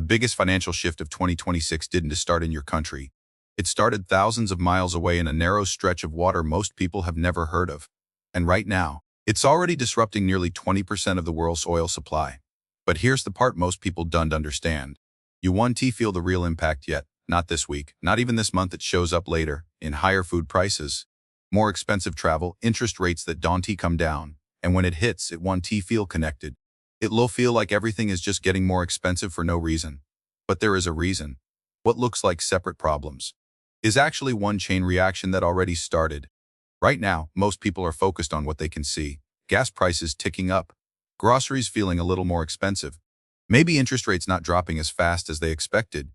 biggest financial shift of 2026 didn't start in your country. It started thousands of miles away in a narrow stretch of water most people have never heard of. And right now, it's already disrupting nearly 20% of the world's oil supply. But here's the part most people don't understand. You won't feel the real impact yet, not this week, not even this month. It shows up later, in higher food prices, more expensive travel, interest rates that don't come down, and when it hits, it won't feel connected. It'll feel like everything is just getting more expensive for no reason. But there is a reason. What looks like separate problems is actually one chain reaction that already started. Right now, most people are focused on what they can see. Gas prices ticking up, groceries feeling a little more expensive, maybe interest rates not dropping as fast as they expected.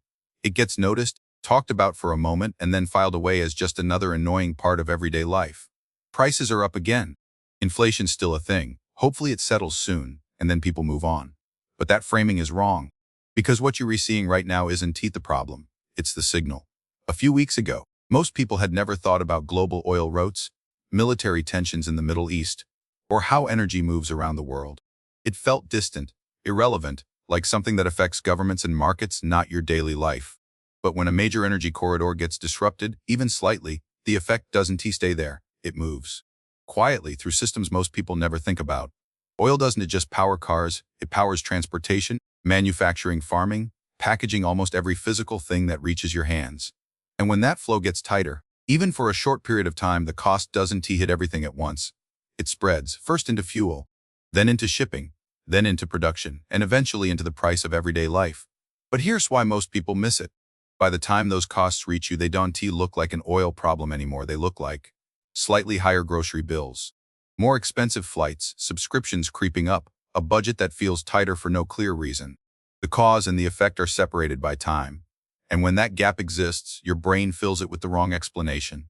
It gets noticed, talked about for a moment, and then filed away as just another annoying part of everyday life. Prices are up again. Inflation's still a thing. Hopefully it settles soon, and then people move on. But that framing is wrong. Because what you're seeing right now isn't the problem, it's the signal. A few weeks ago, most people had never thought about global oil routes, military tensions in the Middle East, or how energy moves around the world. It felt distant, irrelevant, like something that affects governments and markets, not your daily life. But when a major energy corridor gets disrupted, even slightly, the effect doesn't stay there, it moves. Quietly through systems most people never think about. Oil doesn't just power cars, it powers transportation, manufacturing, farming, packaging, almost every physical thing that reaches your hands. And when that flow gets tighter, even for a short period of time, the cost doesn't hit everything at once. It spreads, first into fuel, then into shipping, then into production, and eventually into the price of everyday life. But here's why most people miss it. By the time those costs reach you, they don't look like an oil problem anymore. They look like slightly higher grocery bills, more expensive flights, subscriptions creeping up, a budget that feels tighter for no clear reason. The cause and the effect are separated by time. And when that gap exists, your brain fills it with the wrong explanation.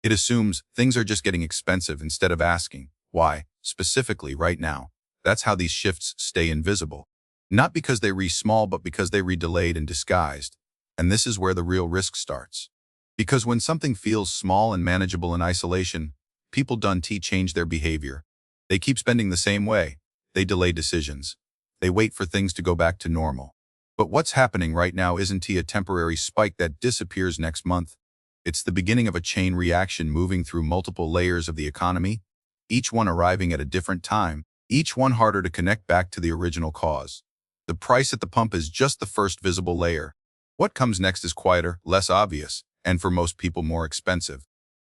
It assumes things are just getting expensive instead of asking, why, specifically right now? That's how these shifts stay invisible. Not because they small, but because they delayed and disguised. And this is where the real risk starts. Because when something feels small and manageable in isolation, people don't change their behavior. They keep spending the same way. They delay decisions. They wait for things to go back to normal. But what's happening right now isn't a temporary spike that disappears next month. It's the beginning of a chain reaction moving through multiple layers of the economy, each one arriving at a different time, each one harder to connect back to the original cause. The price at the pump is just the first visible layer. What comes next is quieter, less obvious, and for most people more expensive.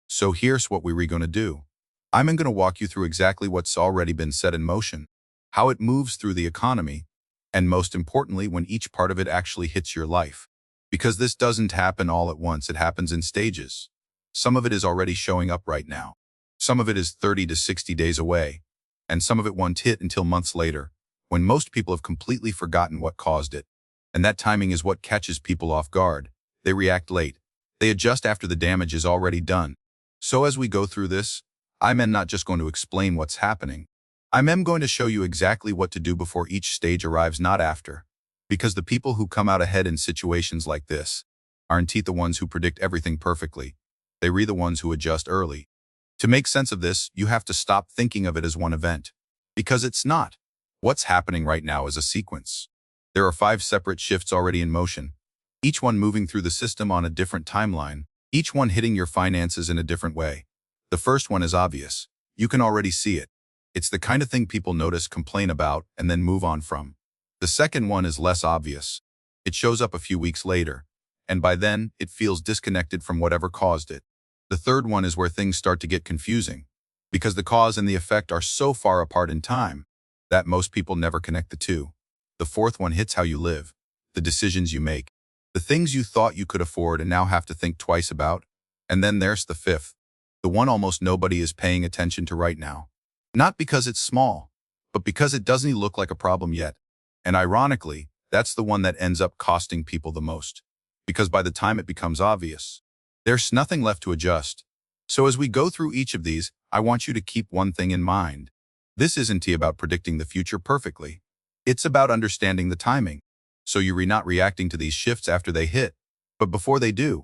So here's what we're going to do. I'm going to walk you through exactly what's already been set in motion, how it moves through the economy, and most importantly, when each part of it actually hits your life. Because this doesn't happen all at once, it happens in stages. Some of it is already showing up right now. Some of it is 30 to 60 days away, and some of it won't hit until months later, when most people have completely forgotten what caused it. And that timing is what catches people off guard. They react late. They adjust after the damage is already done. So as we go through this, I'm not just going to explain what's happening. I'm going to show you exactly what to do before each stage arrives, not after. Because the people who come out ahead in situations like this aren't the ones who predict everything perfectly. They're the ones who adjust early. To make sense of this, you have to stop thinking of it as one event. Because it's not. What's happening right now is a sequence. There are 5 separate shifts already in motion, each one moving through the system on a different timeline, each one hitting your finances in a different way. The first one is obvious. You can already see it. It's the kind of thing people notice, complain about, and then move on from. The second one is less obvious. It shows up a few weeks later, and by then, it feels disconnected from whatever caused it. The third one is where things start to get confusing, because the cause and the effect are so far apart in time that most people never connect the two. The fourth one hits how you live, the decisions you make, the things you thought you could afford and now have to think twice about. And then there's the fifth, the one almost nobody is paying attention to right now. Not because it's small, but because it doesn't look like a problem yet. And ironically, that's the one that ends up costing people the most. Because by the time it becomes obvious, there's nothing left to adjust. So as we go through each of these, I want you to keep one thing in mind. This isn't about predicting the future perfectly. It's about understanding the timing. So you're not reacting to these shifts after they hit, but before they do.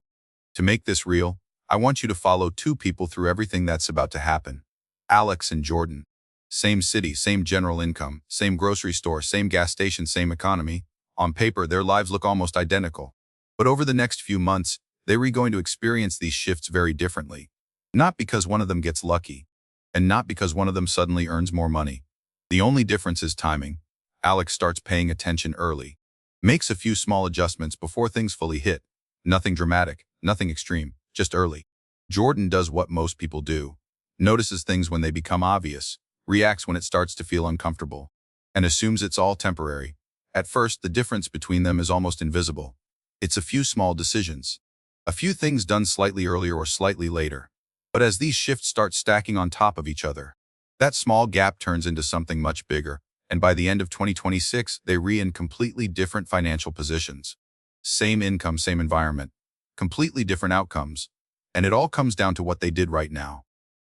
To make this real, I want you to follow 2 people through everything that's about to happen. Alex and Jordan. Same city, same general income, same grocery store, same gas station, same economy, On paper, their lives look almost identical. But over the next few months, they're going to experience these shifts very differently. Not because one of them gets lucky, and not because one of them suddenly earns more money. The only difference is timing. Alex starts paying attention early, makes a few small adjustments before things fully hit. Nothing dramatic, nothing extreme, just early. Jordan does what most people do, notices things when they become obvious, reacts when it starts to feel uncomfortable, and assumes it's all temporary. At first, the difference between them is almost invisible. It's a few small decisions, a few things done slightly earlier or slightly later. But as these shifts start stacking on top of each other, that small gap turns into something much bigger, and by the end of 2026, they're in completely different financial positions. Same income, same environment, completely different outcomes, and it all comes down to what they did right now.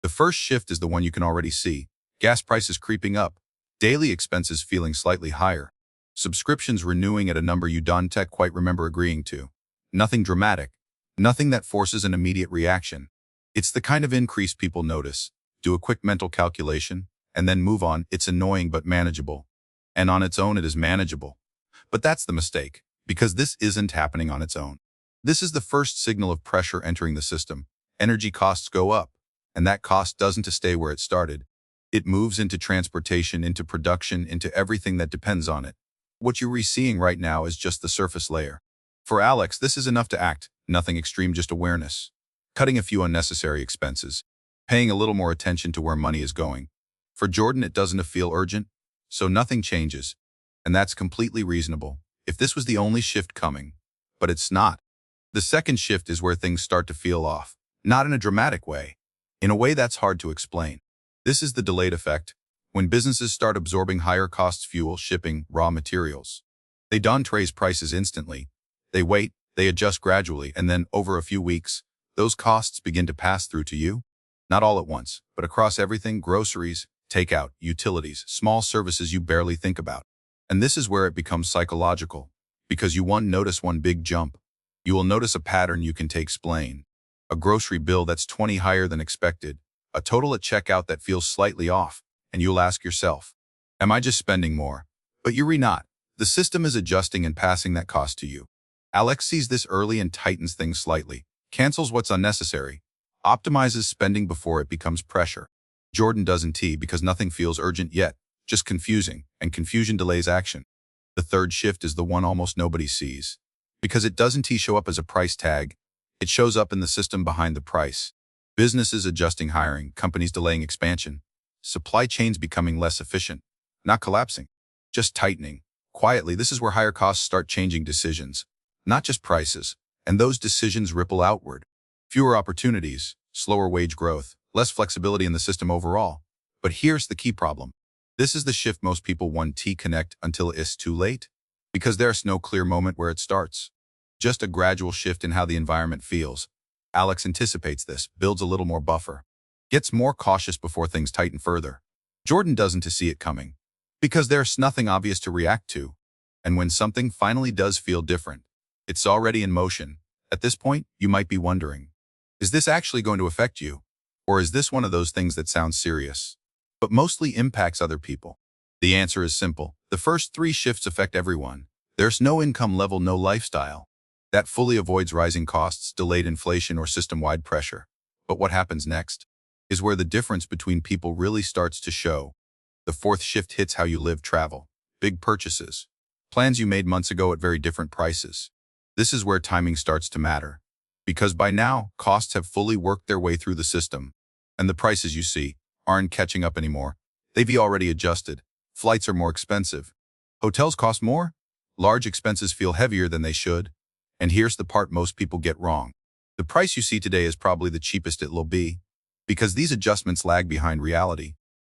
The first shift is the one you can already see. Gas prices creeping up, daily expenses feeling slightly higher, subscriptions renewing at a number you don't quite remember agreeing to. Nothing dramatic, nothing that forces an immediate reaction. It's the kind of increase people notice, do a quick mental calculation, and then move on. It's annoying but manageable. And on its own it is manageable. But that's the mistake, because this isn't happening on its own. This is the first signal of pressure entering the system. Energy costs go up, and that cost doesn't stay where it started. It moves into transportation, into production, into everything that depends on it. What you're seeing right now is just the surface layer. For Alex, this is enough to act, nothing extreme, just awareness. Cutting a few unnecessary expenses, paying a little more attention to where money is going. For Jordan, it doesn't feel urgent, so nothing changes. And that's completely reasonable, if this was the only shift coming. But it's not. The second shift is where things start to feel off, not in a dramatic way, in a way that's hard to explain. This is the delayed effect, when businesses start absorbing higher costs: fuel, shipping, raw materials. They don't raise prices instantly. They wait, they adjust gradually, and then, over a few weeks, those costs begin to pass through to you. Not all at once, but across everything: groceries, takeout, utilities, small services you barely think about. And this is where it becomes psychological, because you won't notice one big jump. You will notice a pattern you can explain. A grocery bill that's 20 higher than expected, a total at checkout that feels slightly off, and you'll ask yourself, am I just spending more? But you're not. The system is adjusting and passing that cost to you. Alex sees this early and tightens things slightly, cancels what's unnecessary, optimizes spending before it becomes pressure. Jordan doesn't, because nothing feels urgent yet, just confusing, and confusion delays action. The third shift is the one almost nobody sees, because it doesn't show up as a price tag. It shows up in the system behind the price. Businesses adjusting hiring, companies delaying expansion, supply chains becoming less efficient, not collapsing, just tightening. Quietly, this is where higher costs start changing decisions, not just prices, and those decisions ripple outward. Fewer opportunities, slower wage growth, less flexibility in the system overall. But here's the key problem. This is the shift most people won't connect until it's too late, because there's no clear moment where it starts. Just a gradual shift in how the environment feels. Alex anticipates this, builds a little more buffer, gets more cautious before things tighten further. Jordan doesn't see it coming, because there's nothing obvious to react to. And when something finally does feel different, it's already in motion. At this point, you might be wondering, is this actually going to affect you? Or is this one of those things that sounds serious, but mostly impacts other people? The answer is simple. The first three shifts affect everyone. There's no income level, no lifestyle. That fully avoids rising costs, delayed inflation, or system-wide pressure. But what happens next is where the difference between people really starts to show. The fourth shift hits how you live, travel, big purchases, plans you made months ago at very different prices. This is where timing starts to matter, because by now, costs have fully worked their way through the system, and the prices you see aren't catching up anymore. They've already adjusted. Flights are more expensive. Hotels cost more. Large expenses feel heavier than they should. And here's the part most people get wrong. The price you see today is probably the cheapest it'll be, because these adjustments lag behind reality.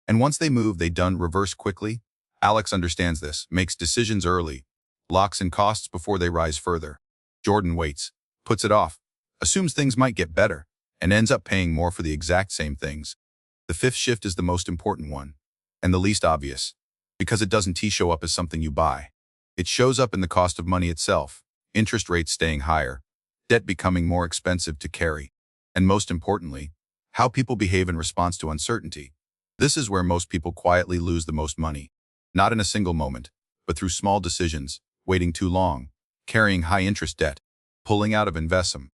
And once they move, they don't reverse quickly. Alex understands this, makes decisions early, locks in costs before they rise further. Jordan waits, puts it off, assumes things might get better, and ends up paying more for the exact same things. The fifth shift is the most important one, and the least obvious, because it doesn't show up as something you buy. It shows up in the cost of money itself, interest rates staying higher, debt becoming more expensive to carry, and most importantly, how people behave in response to uncertainty. This is where most people quietly lose the most money, not in a single moment, but through small decisions, waiting too long, carrying high-interest debt, pulling out of investment.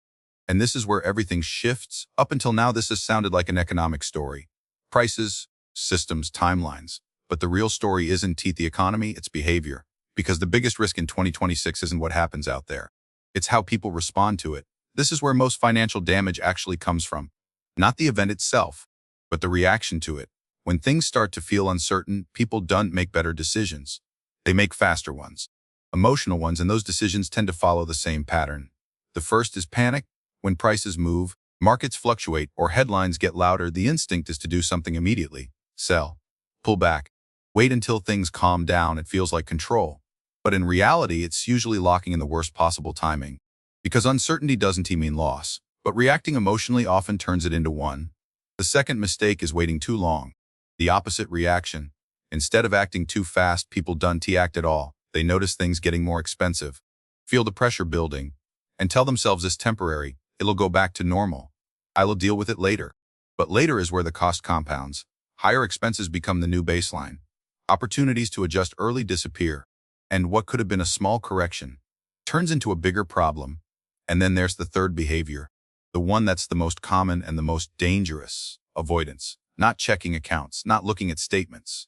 And this is where everything shifts. Up until now, this has sounded like an economic story. Prices, systems, timelines. But the real story isn't the economy, it's behavior. Because the biggest risk in 2026 isn't what happens out there. It's how people respond to it. This is where most financial damage actually comes from. Not the event itself, but the reaction to it. When things start to feel uncertain, people don't make better decisions. They make faster ones, emotional ones, and those decisions tend to follow the same pattern. The first is panic. When prices move, markets fluctuate, or headlines get louder, the instinct is to do something immediately. Sell. Pull back. Wait until things calm down. It feels like control. But in reality, it's usually locking in the worst possible timing. Because uncertainty doesn't mean loss, but reacting emotionally often turns it into one. The second mistake is waiting too long. The opposite reaction. Instead of acting too fast, people don't act at all. They notice things getting more expensive, feel the pressure building, and tell themselves it's temporary. It'll go back to normal. I'll deal with it later. But later is where the cost compounds. Higher expenses become the new baseline. Opportunities to adjust early disappear. And what could have been a small correction turns into a bigger problem. And then there's the third behavior. The one that's the most common and the most dangerous. Avoidance. Not checking accounts, not looking at statements,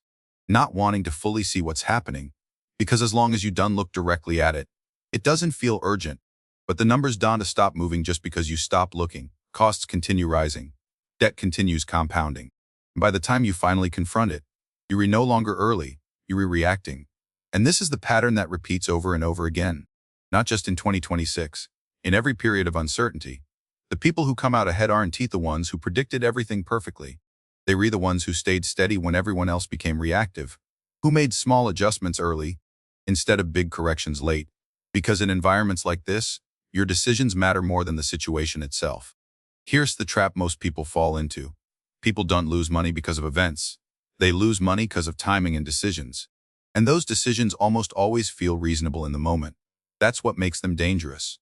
not wanting to fully see what's happening. Because as long as you don't look directly at it, it doesn't feel urgent. But the numbers don't stop moving just because you stop looking. Costs continue rising. Debt continues compounding. And by the time you finally confront it, you're no longer early, you're reacting. And this is the pattern that repeats over and over again. Not just in 2026. In every period of uncertainty, the people who come out ahead aren't the ones who predicted everything perfectly. They were the ones who stayed steady when everyone else became reactive, who made small adjustments early instead of big corrections late. Because in environments like this, your decisions matter more than the situation itself. Here's the trap most people fall into. People don't lose money because of events. They lose money because of timing and decisions. And those decisions almost always feel reasonable in the moment. That's what makes them dangerous.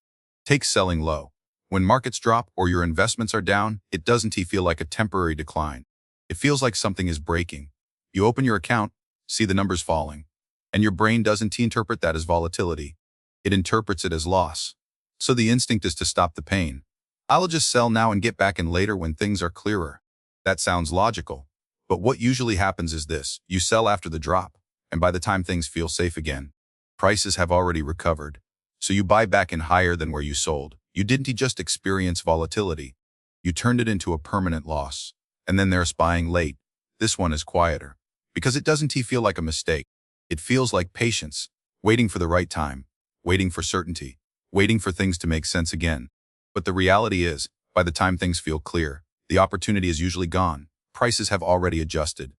Take selling low. When markets drop or your investments are down, it doesn't feel like a temporary decline. It feels like something is breaking. You open your account, see the numbers falling, and your brain doesn't interpret that as volatility. It interprets it as loss. So the instinct is to stop the pain. I'll just sell now and get back in later when things are clearer. That sounds logical. But what usually happens is this. You sell after the drop, and by the time things feel safe again, prices have already recovered. So you buy back in higher than where you sold. You didn't just experience volatility. You turned it into a permanent loss. And then there's buying late. This one is quieter. Because it doesn't feel like a mistake. It feels like patience, waiting for the right time, waiting for certainty, waiting for things to make sense again. But the reality is, by the time things feel clear, the opportunity is usually gone. Prices have already adjusted.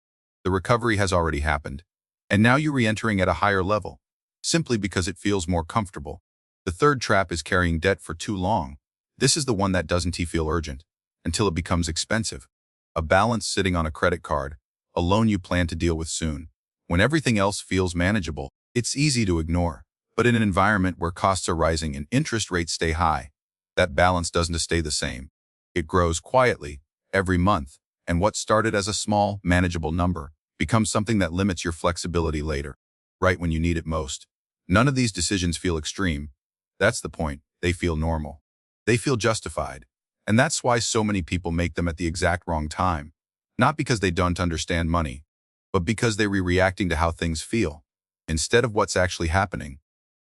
The recovery has already happened. And now you're re-entering at a higher level, simply because it feels more comfortable. The third trap is carrying debt for too long. This is the one that doesn't feel urgent, until it becomes expensive. A balance sitting on a credit card, a loan you plan to deal with soon. When everything else feels manageable, it's easy to ignore. But in an environment where costs are rising and interest rates stay high, that balance doesn't stay the same. It grows quietly, every month, and what started as a small, manageable number becomes something that limits your flexibility later, right when you need it most. None of these decisions feel extreme. That's the point. They feel normal. They feel justified. And that's why so many people make them at the exact wrong time. Not because they don't understand money, but because they're reacting to how things feel, instead of what's actually happening.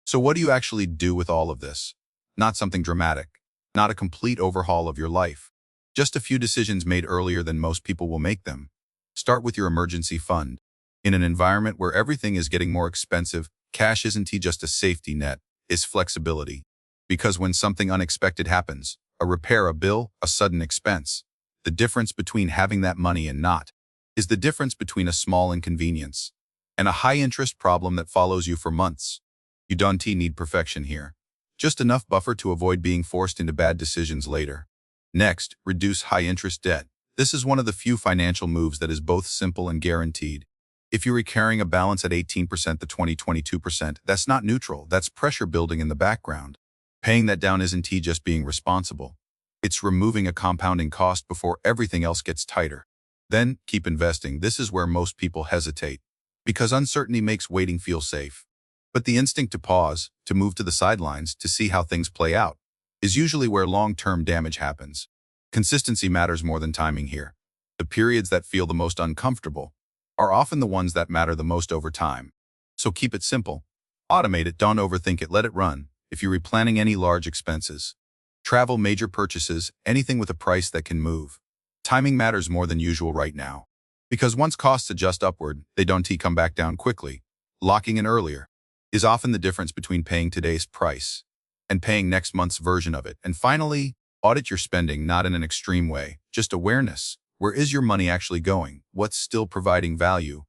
So what do you actually do with all of this? Not something dramatic. Not a complete overhaul of your life. Just a few decisions made earlier than most people will make them. Start with your emergency fund. In an environment where everything is getting more expensive, cash isn't just a safety net, it's flexibility. Because when something unexpected happens, a repair, a bill, a sudden expense, the difference between having that money and not is the difference between a small inconvenience and a high-interest problem that follows you for months. You don't need perfection here. Just enough buffer to avoid being forced into bad decisions later. Next, reduce high-interest debt. This is one of the few financial moves that is both simple and guaranteed. If you're carrying a balance at 18% to 22%, that's not neutral. That's pressure building in the background. Paying that down isn't just being responsible. It's removing a compounding cost before everything else gets tighter. Then, keep investing. This is where most people hesitate. Because uncertainty makes waiting feel safe. But the instinct to pause, to move to the sidelines, to see how things play out, is usually where long-term damage happens. Consistency matters more than timing here. The periods that feel the most uncomfortable are often the ones that matter the most over time. So keep it simple. Automate it, don't overthink it, let it run. If you're replanning any large expenses, travel, major purchases, anything with a price that can move, timing matters more than usual right now. Because once costs adjust upward, they don't come back down quickly. Locking in earlier is often the difference between paying today's price and paying next month's version of it. And finally, audit your spending, not in an extreme way, just awareness. Where is your money actually going? What's still providing value?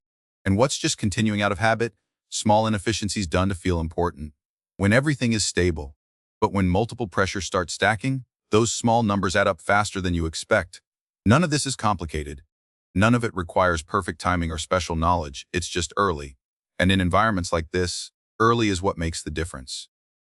And what's just continuing out of habit? Small inefficiencies done to feel important. When everything is stable, but when multiple pressures start stacking, those small numbers add up faster than you expect. None of this is complicated. None of it requires perfect timing or special knowledge. It's just early. And in environments like this, early is what makes the difference.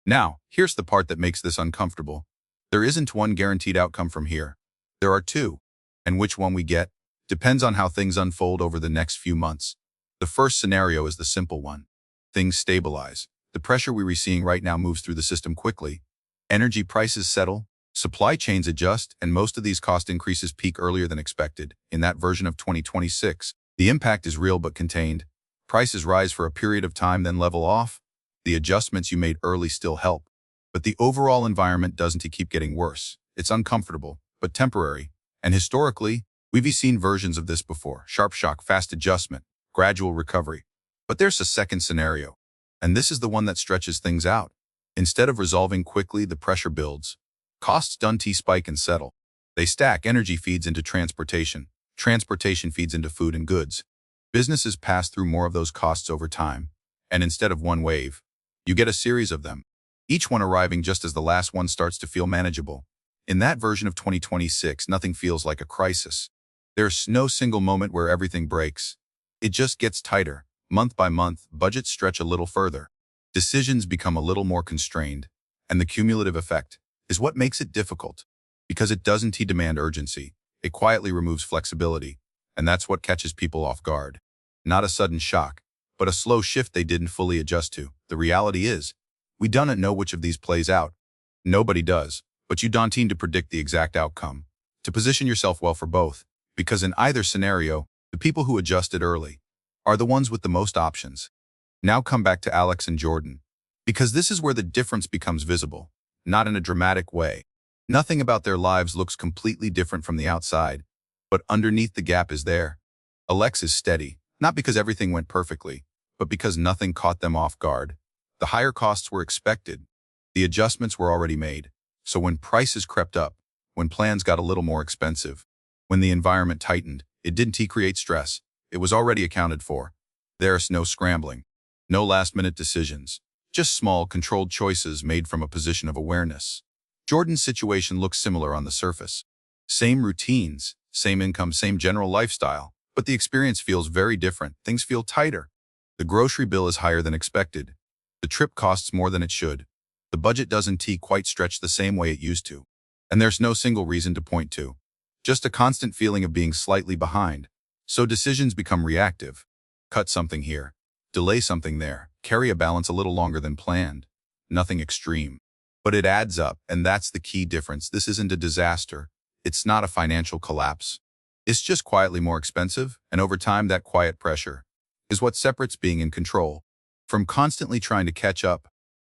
Now, here's the part that makes this uncomfortable. There isn't one guaranteed outcome from here. There are two. And which one we get depends on how things unfold over the next few months. The first scenario is the simple one. Things stabilize. The pressure we're seeing right now moves through the system quickly. Energy prices settle, supply chains adjust, and most of these cost increases peak earlier than expected. In that version of 2026, the impact is real but contained. Prices rise for a period of time then level off. The adjustments you made early still help. But the overall environment doesn't keep getting worse. It's uncomfortable, but temporary. And historically, we've seen versions of this before. Sharp shock, fast adjustment, gradual recovery. But there's a second scenario. And this is the one that stretches things out. Instead of resolving quickly, the pressure builds. Costs don't spike and settle. They stack. Energy feeds into transportation. Transportation feeds into food and goods. Businesses pass through more of those costs over time. And instead of one wave, you get a series of them, each one arriving just as the last one starts to feel manageable. In that version of 2026, nothing feels like a crisis. There's no single moment where everything breaks. It just gets tighter. Month by month, budgets stretch a little further. Decisions become a little more constrained. And the cumulative effect is what makes it difficult. Because it doesn't demand urgency. It quietly removes flexibility. And that's what catches people off guard. Not a sudden shock, but a slow shift they didn't fully adjust to. The reality is, we don't know which of these plays out. Nobody does, but you don't need to predict the exact outcome. To position yourself well for both. Because in either scenario, the people who adjusted early are the ones with the most options. Now come back to Alex and Jordan. Because this is where the difference becomes visible, not in a dramatic way. Nothing about their lives looks completely different from the outside, but underneath the gap is there. Alex is steady, not because everything went perfectly, but because nothing caught them off guard. The higher costs were expected. The adjustments were already made. So when prices crept up, when plans got a little more expensive, when the environment tightened, it didn't create stress. It was already accounted for. There's no scrambling, no last-minute decisions, just small, controlled choices made from a position of awareness. Jordan's situation looks similar on the surface. Same routines, same income, same general lifestyle, but the experience feels very different. Things feel tighter. The grocery bill is higher than expected. The trip costs more than it should. The budget doesn't quite stretch the same way it used to. And there's no single reason to point to. Just a constant feeling of being slightly behind. So decisions become reactive. Cut something here. Delay something there. Carry a balance a little longer than planned. Nothing extreme. But it adds up, and that's the key difference. This isn't a disaster. It's not a financial collapse. It's just quietly more expensive, and over time that quiet pressure is what separates being in control from constantly trying to catch up.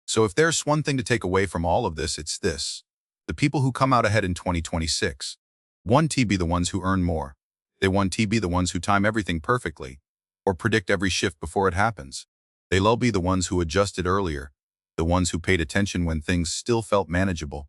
So if there's one thing to take away from all of this, it's this. The people who come out ahead in 2026 want to be the ones who earn more. They want to be the ones who time everything perfectly or predict every shift before it happens. They'll be the ones who adjusted earlier, the ones who paid attention when things still felt manageable,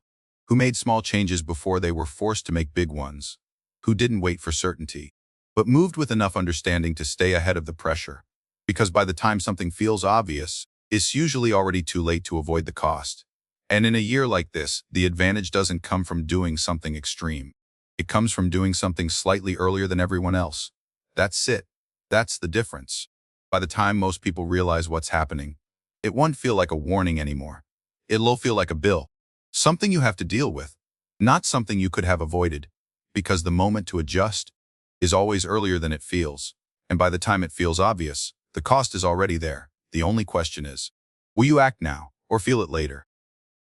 who made small changes before they were forced to make big ones, who didn't wait for certainty, but moved with enough understanding to stay ahead of the pressure. Because by the time something feels obvious, it's usually already too late to avoid the cost. And in a year like this, the advantage doesn't come from doing something extreme. It comes from doing something slightly earlier than everyone else. That's it. That's the difference. By the time most people realize what's happening, it won't feel like a warning anymore. It'll feel like a bill. Something you have to deal with, not something you could have avoided. Because the moment to adjust is always earlier than it feels. And by the time it feels obvious, the cost is already there. The only question is, Will you act now or feel it later?